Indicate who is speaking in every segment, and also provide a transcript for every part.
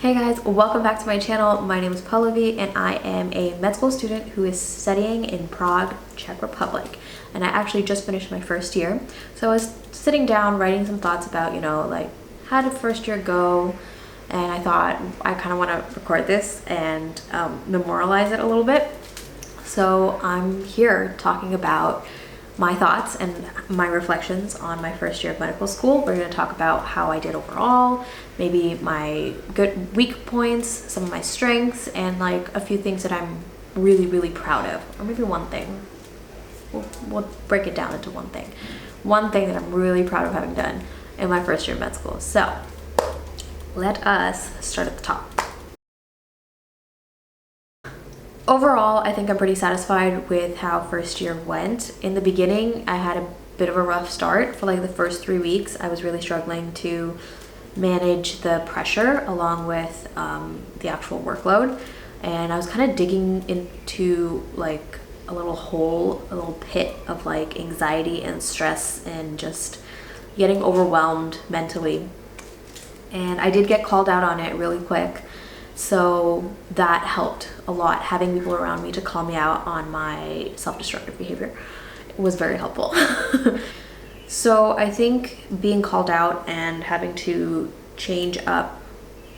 Speaker 1: Hey guys, welcome back to my channel. My name is Pallavi and I am a med school student who is studying in Prague, Czech Republic. And I actually just finished my first year. So I was sitting down writing some thoughts about, like how did first year go? And I thought I kind of want to record this and memorialize it a little bit. So I'm here talking about my thoughts and my reflections on my first year of medical school. We're going to talk about how I did overall, maybe my good weak points, some of my strengths, and like a few things that I'm really proud of, or maybe one thing. We'll break it down into one thing. One thing that I'm really proud of having done in my first year of med school. So let us start at the top. Overall, I think I'm pretty satisfied with how first year went. In the beginning, I had a bit of a rough start. For like the first 3 weeks, I was really struggling to manage the pressure along with the actual workload. And I was kind of digging into like a little hole, a little pit of like anxiety and stress and just getting overwhelmed mentally. And I did get called out on it really quick. So that helped a lot. Having people around me to call me out on my self-destructive behavior was very helpful. So I think being called out and having to change up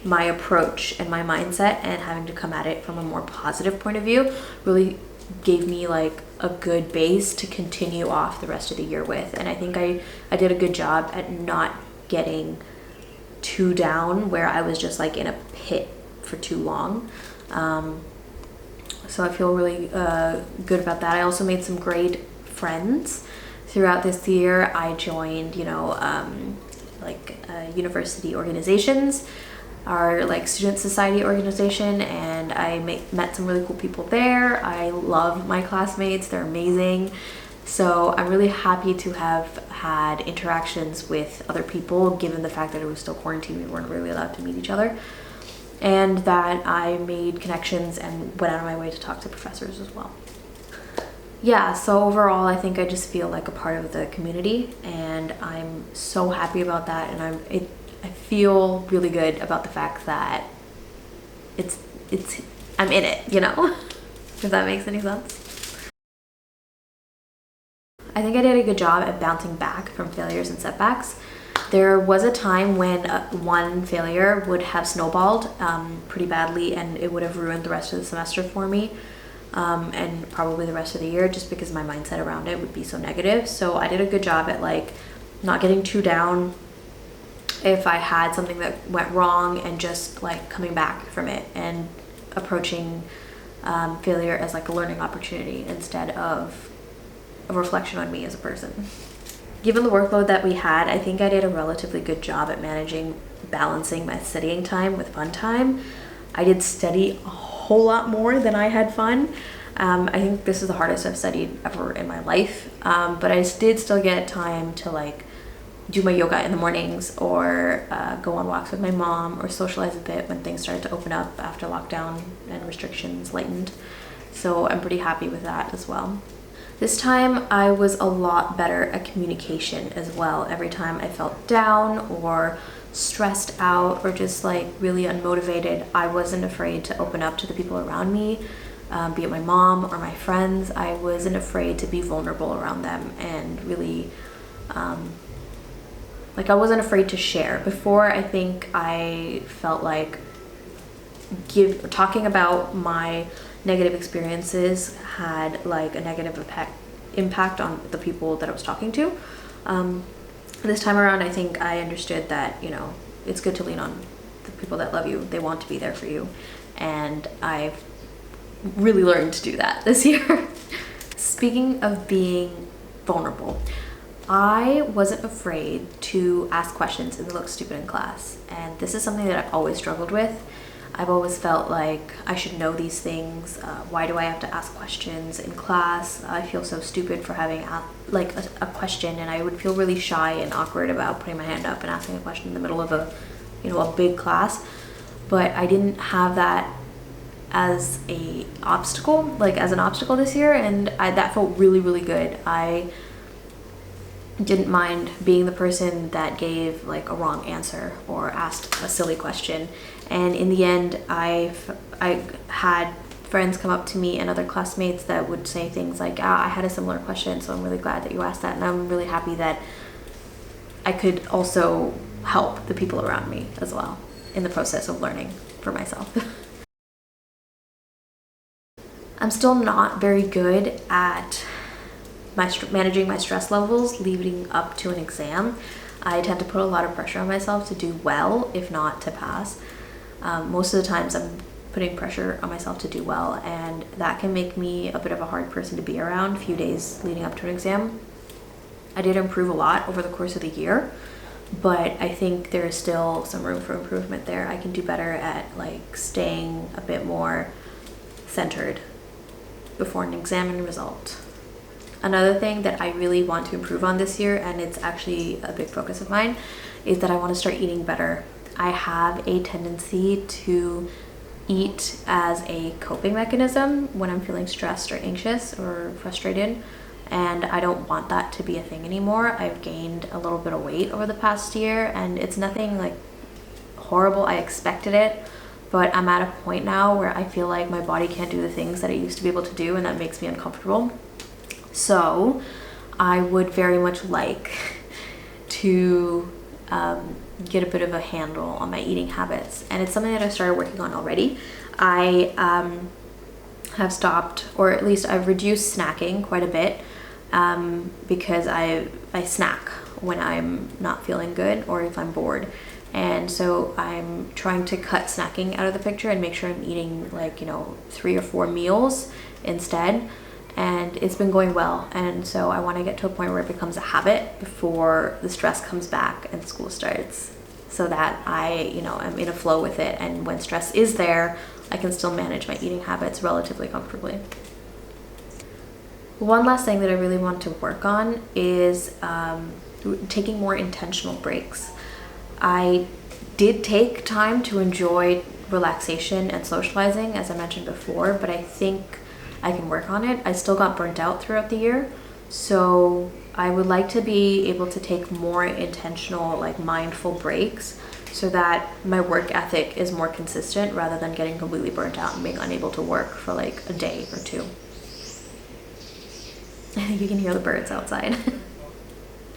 Speaker 1: my approach and my mindset and having to come at it from a more positive point of view really gave me like a good base to continue off the rest of the year with. And I think I did a good job at not getting too down where I was just like in a pit for too long. So I feel really good about that. I also made some great friends throughout this year. I joined, university organizations, our like student society organization, and I met some really cool people there. I love my classmates, they're amazing. So I'm really happy to have had interactions with other people, given the fact that it was still quarantine, we weren't really allowed to meet each other. And that I made connections and went out of my way to talk to professors as well. Yeah, so overall, I think I just feel like a part of the community, and I'm so happy about that. And I feel really good about the fact that I'm in it, if that makes any sense. I think I did a good job at bouncing back from failures and setbacks. There was a time when one failure would have snowballed pretty badly, and it would have ruined the rest of the semester for me, and probably the rest of the year, just because my mindset around it would be so negative. So I did a good job at like not getting too down if I had something that went wrong, and just like coming back from it and approaching failure as like a learning opportunity instead of a reflection on me as a person. Given the workload that we had, I think I did a relatively good job at balancing my studying time with fun time. I did study a whole lot more than I had fun. I think this is the hardest I've studied ever in my life, but I did still get time to like do my yoga in the mornings, or go on walks with my mom, or socialize a bit when things started to open up after lockdown and restrictions lightened. So I'm pretty happy with that as well. This time I was a lot better at communication as well. Every time I felt down or stressed out or just like really unmotivated, I wasn't afraid to open up to the people around me, be it my mom or my friends. I wasn't afraid to be vulnerable around them and really, I wasn't afraid to share. Before, I think I felt like talking about my negative experiences had like a negative impact on the people that I was talking to. This time around, I think I understood that, it's good to lean on the people that love you. They want to be there for you. And I've really learned to do that this year. Speaking of being vulnerable, I wasn't afraid to ask questions and look stupid in class. And this is something that I've always struggled with. I've always felt like I should know these things. Why do I have to ask questions in class? I feel so stupid for having a question, and I would feel really shy and awkward about putting my hand up and asking a question in the middle of a big class. But I didn't have that as an obstacle this year, and that felt really good. I didn't mind being the person that gave like a wrong answer or asked a silly question. And in the end, I had friends come up to me and other classmates that would say things like, I had a similar question, so I'm really glad that you asked that. And I'm really happy that I could also help the people around me as well in the process of learning for myself. I'm still not very good at managing my stress levels leading up to an exam. I tend to put a lot of pressure on myself to do well, if not to pass. Most of the times I'm putting pressure on myself to do well, and that can make me a bit of a hard person to be around a few days leading up to an exam. I did improve a lot over the course of the year, but I think there is still some room for improvement there. I can do better at like staying a bit more centered before an exam and result. Another thing that I really want to improve on this year, and it's actually a big focus of mine, is that I want to start eating better. I have a tendency to eat as a coping mechanism when I'm feeling stressed or anxious or frustrated, and I don't want that to be a thing anymore. I've gained a little bit of weight over the past year, and it's nothing like horrible. I expected it, but I'm at a point now where I feel like my body can't do the things that it used to be able to do, and that makes me uncomfortable. So I would very much like to get a bit of a handle on my eating habits, and it's something that I started working on already. I have stopped, or at least I've reduced snacking quite a bit, because I snack when I'm not feeling good or if I'm bored. And so I'm trying to cut snacking out of the picture and make sure I'm eating like, 3 or 4 meals instead. And it's been going well. And so I want to get to a point where it becomes a habit before the stress comes back and school starts, so that I, am in a flow with it. And when stress is there, I can still manage my eating habits relatively comfortably. One last thing that I really want to work on is taking more intentional breaks. I did take time to enjoy relaxation and socializing, as I mentioned before, but I think I can work on it. I still got burnt out throughout the year, so I would like to be able to take more intentional, like mindful breaks, so that my work ethic is more consistent rather than getting completely burnt out and being unable to work for like a day or two. I think you can hear the birds outside.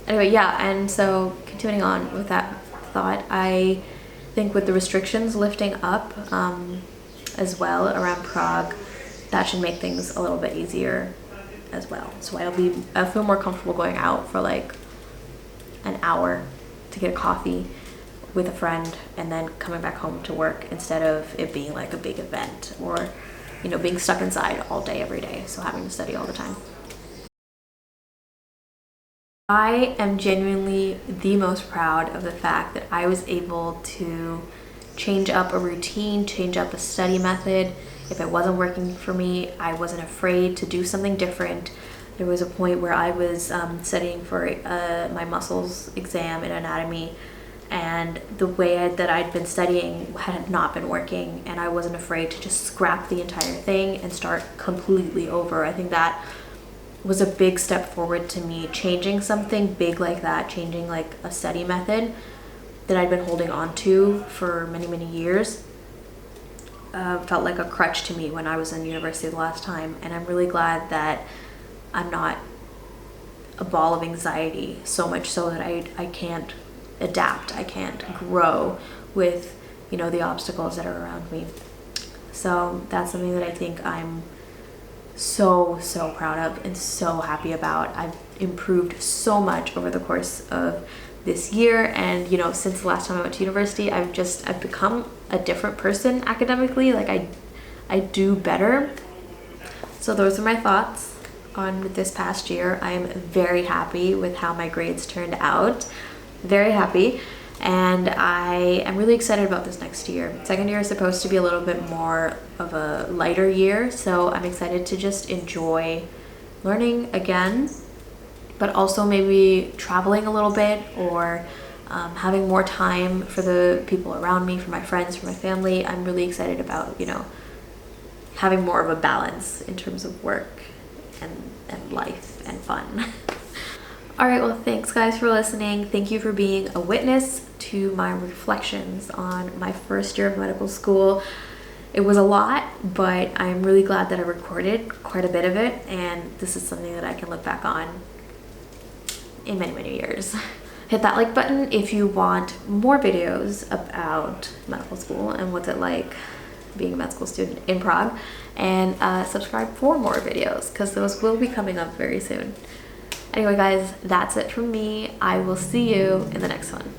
Speaker 1: Anyway, yeah, and so continuing on with that thought, I think with the restrictions lifting up as well around Prague, that should make things a little bit easier as well. So I feel more comfortable going out for like an hour to get a coffee with a friend and then coming back home to work, instead of it being like a big event or, being stuck inside all day, every day. So having to study all the time. I am genuinely the most proud of the fact that I was able to change up a routine, change up a study method. If it wasn't working for me, I wasn't afraid to do something different. There was a point where I was studying for my muscles exam in anatomy, and the way that I'd been studying had not been working, and I wasn't afraid to just scrap the entire thing and start completely over. I think that was a big step forward to me, changing something big like that, changing like a study method that I'd been holding on to for many, many years. Felt like a crutch to me when I was in university the last time, and I'm really glad that I'm not a ball of anxiety, so much so that I can't adapt, I can't grow with the obstacles that are around me. So that's something that I think I'm so proud of and so happy about. I've improved so much over the course of this year, and since the last time I went to university, I've become a different person academically. Like I do better. So those are my thoughts on this past year. I am very happy with how my grades turned out, very happy, and I am really excited about this next year. Second year is supposed to be a little bit more of a lighter year, so I'm excited to just enjoy learning again, but also maybe traveling a little bit, or having more time for the people around me, for my friends, for my family. I'm really excited about, having more of a balance in terms of work and life and fun. All right, well, thanks guys for listening. Thank you for being a witness to my reflections on my first year of medical school. It was a lot, but I'm really glad that I recorded quite a bit of it, and this is something that I can look back on in many, many years. Hit that like button if you want more videos about medical school and what's it like being a med school student in Prague, and subscribe for more videos because those will be coming up very soon. Anyway guys, that's it from me. I will see you in the next one.